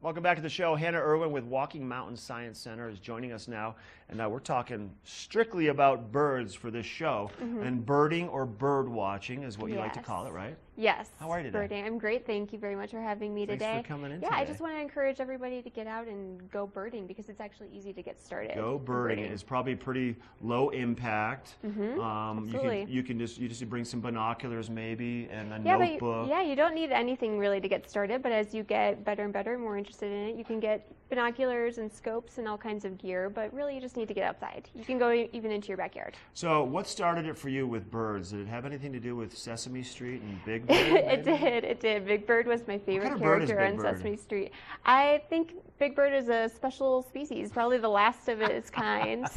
Welcome back to the show. Hannah Irwin with Walking Mountain Science Center is joining us now, and we're talking strictly about birds for this show. And birding or bird watching is what you like to call it, right? Yes. How are you today? Birding. I'm great. Thank you very much for having me today. Thanks for coming in today. I just want to encourage everybody to get out and go birding because it's actually easy to get started. Go birding. It's probably pretty low impact. Absolutely. You just bring some binoculars maybe and a notebook. You don't need anything really to get started, but as you get better and better, more interested in it, you can get binoculars and scopes and all kinds of gear, but really you just need to get outside. You can go even into your backyard. So what started it for you with birds? Did it have anything to do with Sesame Street and Big Bird? It did. Big Bird was my favorite character on Sesame Street. I think Big Bird is a special species, probably the last of its kind.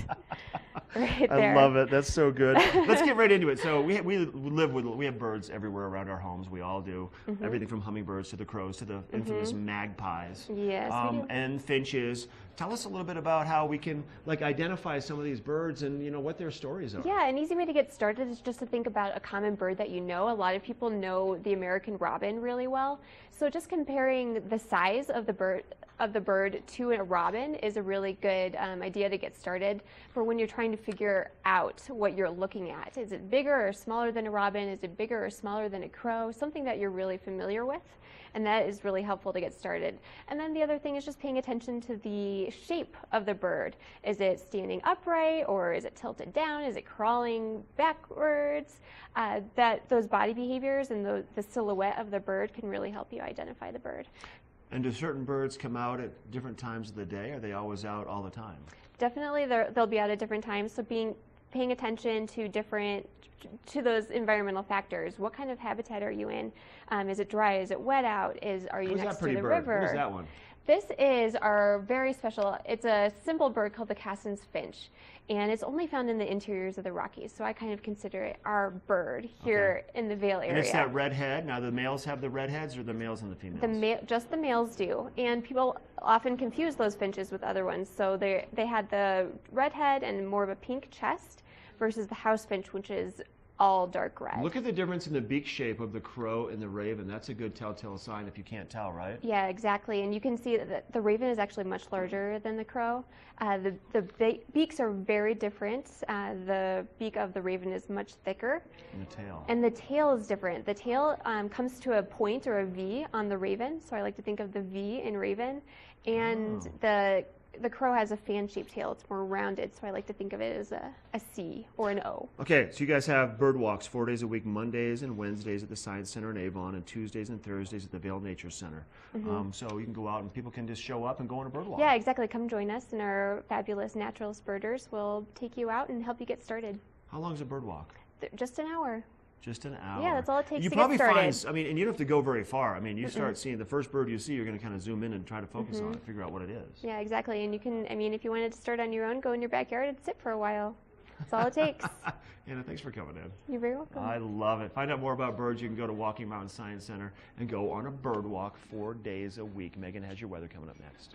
Right there. I love it. That's so good. Let's get right into it. So we have birds everywhere around our homes. We all do. Everything from hummingbirds to the crows to the infamous magpies. Yes, we do. And finches. Tell us a little bit about how we can identify some of these birds and what their stories are. Yeah, an easy way to get started is just to think about a common bird that you know. A lot of people know the American robin really well. So just comparing the size of the bird to a robin is a really good idea to get started for when you're trying to figure out what you're looking at. Is it bigger or smaller than a robin? Is it bigger or smaller than a crow? Something that you're really familiar with. And that is really helpful to get started. And then the other thing is just paying attention to the shape of the bird. Is it standing upright or is it tilted down? Is it crawling backwards? Those body behaviors and the silhouette of the bird can really help you identify the bird. And do certain birds come out at different times of the day? Are they always out all the time? Definitely, they'll be out at different times. So paying attention to those environmental factors. What kind of habitat are you in? Is it dry? Is it wet out? Are you next to the river? What is that one? This is our very special, it's a simple bird called the Cassin's finch, and it's only found in the interiors of the Rockies, so I kind of consider it our bird here in the Vail area. And it's that red head. Now the males have the red heads or the males and the females? Just the males do, and people often confuse those finches with other ones, so they had the red head and more of a pink chest versus the house finch, which is all dark red. Look at the difference in the beak shape of the crow and the raven. That's a good telltale sign if you can't tell, right? Yeah, exactly. And you can see that the raven is actually much larger than the crow. The beaks are very different. The beak of the raven is much thicker. And the tail. And the tail is different. The tail comes to a point or a V on the raven. So I like to think of the V in raven. And the crow has a fan-shaped tail. It's more rounded, so I like to think of it as a C or an O. Okay, so you guys have bird walks 4 days a week, Mondays and Wednesdays at the Science Center in Avon, and Tuesdays and Thursdays at the Vail Nature Center. So you can go out and people can just show up and go on a bird walk. Yeah, exactly. Come join us, and our fabulous naturalist birders will take you out and help you get started. How long is a bird walk? Just an hour. Just an hour. Yeah, that's all it takes to get started. You probably find, and you don't have to go very far. I mean, you start seeing the first bird you see, you're going to kind of zoom in and try to focus on it, figure out what it is. Yeah, exactly. And you can, if you wanted to start on your own, go in your backyard and sit for a while. That's all it takes. Anna, thanks for coming in. You're very welcome. I love it. Find out more about birds. You can go to Walking Mountain Science Center and go on a bird walk 4 days a week. Megan has your weather coming up next.